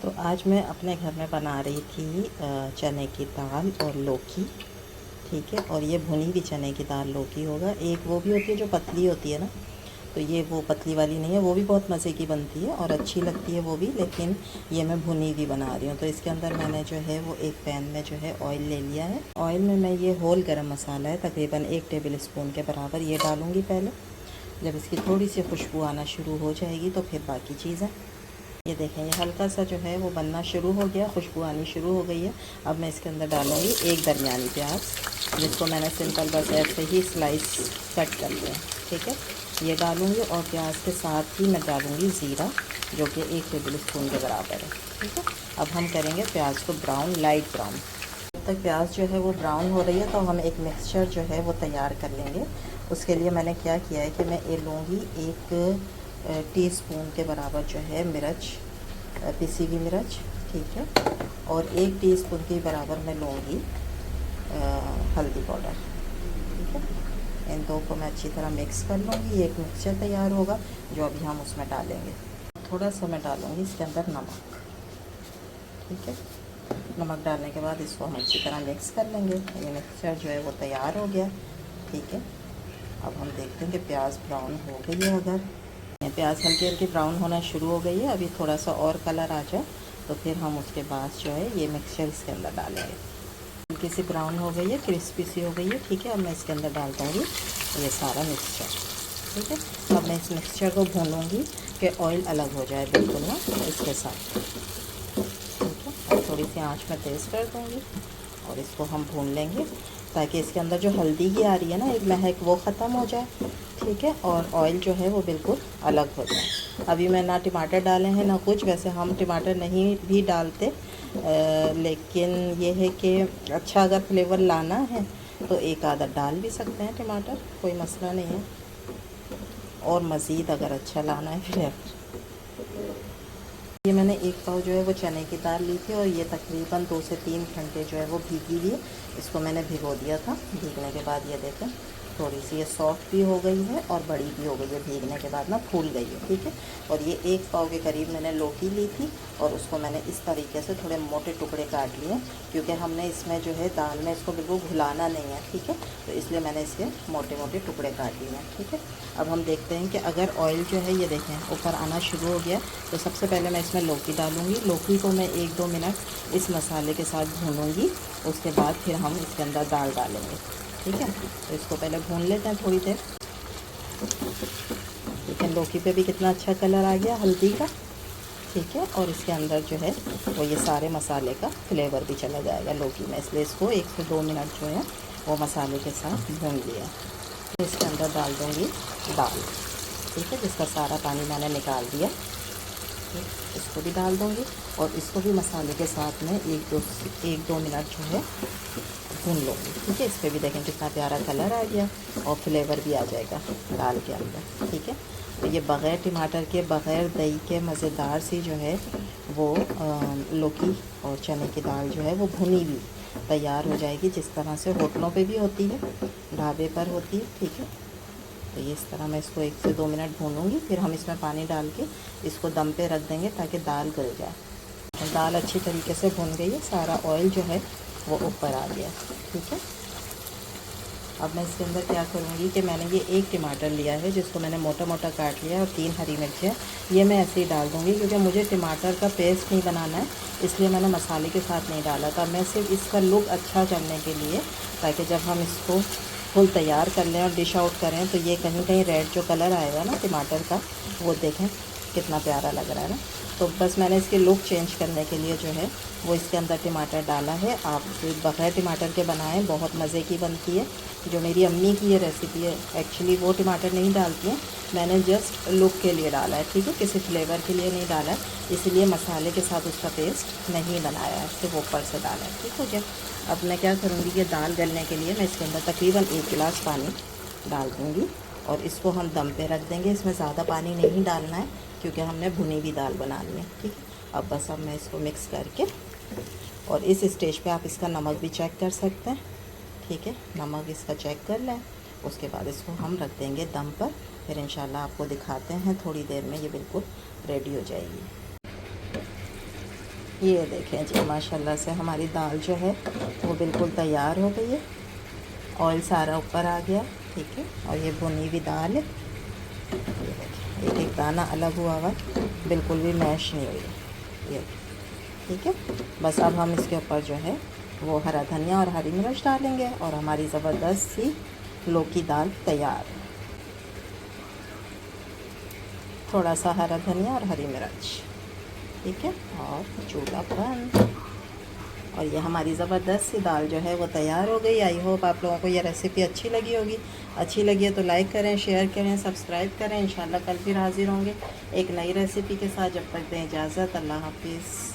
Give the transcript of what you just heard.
तो आज मैं अपने घर में बना रही थी चने की दाल और लौकी। ठीक है, और ये भुनी हुई चने की दाल लौकी होगा। एक वो भी होती है जो पतली होती है ना, तो ये वो पतली वाली नहीं है, वो भी बहुत मज़े की बनती है और अच्छी लगती है वो भी, लेकिन ये मैं भुनी हुई बना रही हूँ। तो इसके अंदर मैंने जो है वो एक पैन में जो है ऑयल ले लिया है। ऑयल में मैं ये होल गरम मसाला है तकरीबन 1 टेबल स्पून के बराबर ये डालूँगी पहले। जब इसकी थोड़ी सी खुशबू आना शुरू हो जाएगी तो फिर बाकी चीज़ें। ये देखें, ये हल्का सा जो है वो बनना शुरू हो गया, खुशबू आनी शुरू हो गई है। अब मैं इसके अंदर डालूँगी एक दरमियानी प्याज, जिसको मैंने सिंपल बस ऐसे ही स्लाइस कट कर लिया। ठीक है, ये डालूँगी और प्याज के साथ ही मैं डालूँगी ज़ीरा, जो कि 1 टेबल स्पून के बराबर है। ठीक है, अब हम करेंगे प्याज को ब्राउन, लाइट ब्राउन। जब तक प्याज जो है वो ब्राउन हो रही है तो हम एक मिक्सचर जो है वो तैयार कर लेंगे। उसके लिए मैंने क्या किया है कि मैं ये लूँगी 1 टीस्पून के बराबर जो है मिर्च, पिसी हुई मिर्च। ठीक है, और 1 टीस्पून के बराबर मैं लूँगी हल्दी पाउडर। ठीक है, इन दो को मैं अच्छी तरह मिक्स कर लूँगी। ये एक मिक्सचर तैयार होगा जो अभी हम उसमें डालेंगे। थोड़ा सा मैं डालूँगी इसके अंदर नमक। ठीक है, नमक डालने के बाद इसको हम अच्छी तरह मिक्स कर लेंगे। ये मिक्सचर जो है वो तैयार हो गया। ठीक है, अब हम देखते हैं कि प्याज ब्राउन हो गई है। अगर प्याज हल्की हल्की ब्राउन होना शुरू हो गई है, अभी थोड़ा सा और कलर आ जाए तो फिर हम उसके बाद जो है ये मिक्सचर इसके अंदर डालेंगे। हल्की सी ब्राउन हो गई है, क्रिस्पी सी हो गई है। ठीक है, अब मैं इसके अंदर डाल दूँगी ये सारा मिक्सचर। ठीक है, अब मैं इस मिक्सचर को भूनूँगी कि ऑयल अलग हो जाए बिल्कुल ना इसके साथ। ठीक है, अब थोड़ी सी आँच में तेज़ कर दूँगी और इसको हम भून लेंगे ताकि इसके अंदर जो हल्दी की आ रही है ना एक महक, वो ख़त्म हो जाए। ठीक है, और ऑयल जो है वो बिल्कुल अलग हो जाए। अभी मैं ना टमाटर डाले हैं ना कुछ, वैसे हम टमाटर नहीं भी डालते, लेकिन ये है कि अच्छा अगर फ्लेवर लाना है तो एक आधा डाल भी सकते हैं टमाटर, कोई मसला नहीं है। और मज़ीद अगर अच्छा लाना है फ्लेवर। ये मैंने 1 पाव जो है वो चने की दाल ली थी और ये तकरीबन 2 से 3 घंटे जो है वो भीगी हुई है। इसको मैंने भिगो दिया था। भीगने के बाद ये देखें थोड़ी सी ये सॉफ्ट भी हो गई है और बड़ी भी हो गई है। भीगने के बाद ना फूल गई है। ठीक है, और ये 1 पाव के करीब मैंने लौकी ली थी और उसको मैंने इस तरीके से थोड़े मोटे टुकड़े काट लिए, क्योंकि हमने इसमें जो है दाल में इसको बिल्कुल घुलाना नहीं है। ठीक है, तो इसलिए मैंने इसके मोटे मोटे टुकड़े काट लिए हैं। ठीक है, अब हम देखते हैं कि अगर ऑयल जो है ये देखें ऊपर आना शुरू हो गया तो सबसे पहले मैं इसमें लौकी डालूँगी। लौकी को मैं 1-2 मिनट इस मसाले के साथ भूनूँगी, उसके बाद फिर हम इसके अंदर दाल डालेंगे। ठीक है, तो इसको पहले भून लेते हैं थोड़ी देर। लेकिन लौकी पे भी कितना अच्छा कलर आ गया हल्दी का। ठीक है, और इसके अंदर जो है वो ये सारे मसाले का फ्लेवर भी चला जाएगा लौकी में, इसलिए इसको 1 से 2 मिनट जो है वो मसाले के साथ भून लिया। तो इसके अंदर डाल दूँगी दाल। ठीक है, जिसका सारा पानी मैंने निकाल दिया। इसको भी डाल दूँगी और इसको भी मसाले के साथ में 1-2 मिनट जो है भून लूँगी। ठीक है, इस पर भी देखें कितना प्यारा कलर आ गया और फ्लेवर भी आ जाएगा दाल के अंदर। ठीक है, तो ये बग़ैर टमाटर के, बग़ैर दही के मज़ेदार सी जो है वो लौकी और चने की दाल जो है वो भुनी हुई तैयार हो जाएगी, जिस तरह से होटलों पे भी होती है, ढाबे पर होती है। ठीक है, तो ये इस तरह मैं इसको 1 से 2 मिनट भूनूँगी, फिर हम इसमें पानी डाल के इसको दम पे रख देंगे ताकि दाल गल जाए। दाल अच्छी तरीके से भुन गई है, सारा ऑयल जो है वो ऊपर आ गया। ठीक है, अब मैं इसके अंदर क्या करूँगी कि मैंने ये 1 टमाटर लिया है जिसको मैंने मोटा मोटा काट लिया है और 3 हरी मिर्चें, ये मैं ऐसे ही डाल दूँगी क्योंकि मुझे टमाटर का पेस्ट नहीं बनाना है, इसलिए मैंने मसाले के साथ नहीं डाला था। मैं सिर्फ इसका लुक अच्छा करने के लिए, ताकि जब हम इसको फुल तैयार कर लें और डिश आउट करें तो ये कहीं कहीं रेड जो कलर आएगा ना टमाटर का, वो देखें कितना प्यारा लग रहा है ना। तो बस मैंने इसके लुक चेंज करने के लिए जो है वो इसके अंदर टमाटर डाला है। आप बग़ैर टमाटर के बनाएं, बहुत मज़े की बनती है। जो मेरी अम्मी की ये रेसिपी है, एक्चुअली वो टमाटर नहीं डालती हैं, मैंने जस्ट लुक के लिए डाला है। ठीक है, किसी फ्लेवर के लिए नहीं डाला है, इसलिए मसाले के साथ उसका पेस्ट नहीं बनाया है, सिर्फ ऊपर से डाला है। ठीक हो गया, अब मैं क्या करूँगी कि दाल गलने के लिए मैं इसके अंदर तकरीबन 1 गिलास पानी डाल दूँगी और इसको हम दम पे रख देंगे। इसमें ज़्यादा पानी नहीं डालना है क्योंकि हमने भुनी हुई दाल बनानी है। ठीक है, अब बस अब मैं इसको मिक्स करके, और इस स्टेज पे आप इसका नमक भी चेक कर सकते हैं। ठीक है, नमक इसका चेक कर लें, उसके बाद इसको हम रख देंगे दम पर। फिर इंशाल्लाह आपको दिखाते हैं थोड़ी देर में ये बिल्कुल रेडी हो जाएगी। ये देखें जी, माशाल्लाह से हमारी दाल जो है वो बिल्कुल तैयार हो गई है। ऑयल सारा ऊपर आ गया, ठीक है। और ये भुनी हुई दाल है, ये देखें एक एक दाना अलग हुआ हुआ, बिल्कुल भी मैश नहीं हुई है ये, ठीक है। बस अब हम इसके ऊपर जो है वो हरा धनिया और हरी मिर्च डालेंगे और हमारी ज़बरदस्त सी लौकी दाल तैयार है। थोड़ा सा हरा धनिया और हरी मिर्च, ठीक है, और चूल्हा बंद। और ये हमारी ज़बरदस्त सी दाल जो है वो तैयार हो गई। आई होप आप लोगों को ये रेसिपी अच्छी लगी होगी। अच्छी लगी है तो लाइक करें, शेयर करें, सब्सक्राइब करें। इंशाल्लाह कल फिर हाज़िर होंगे एक नई रेसिपी के साथ। जब तक दें इजाज़त, अल्लाह हाफिज़।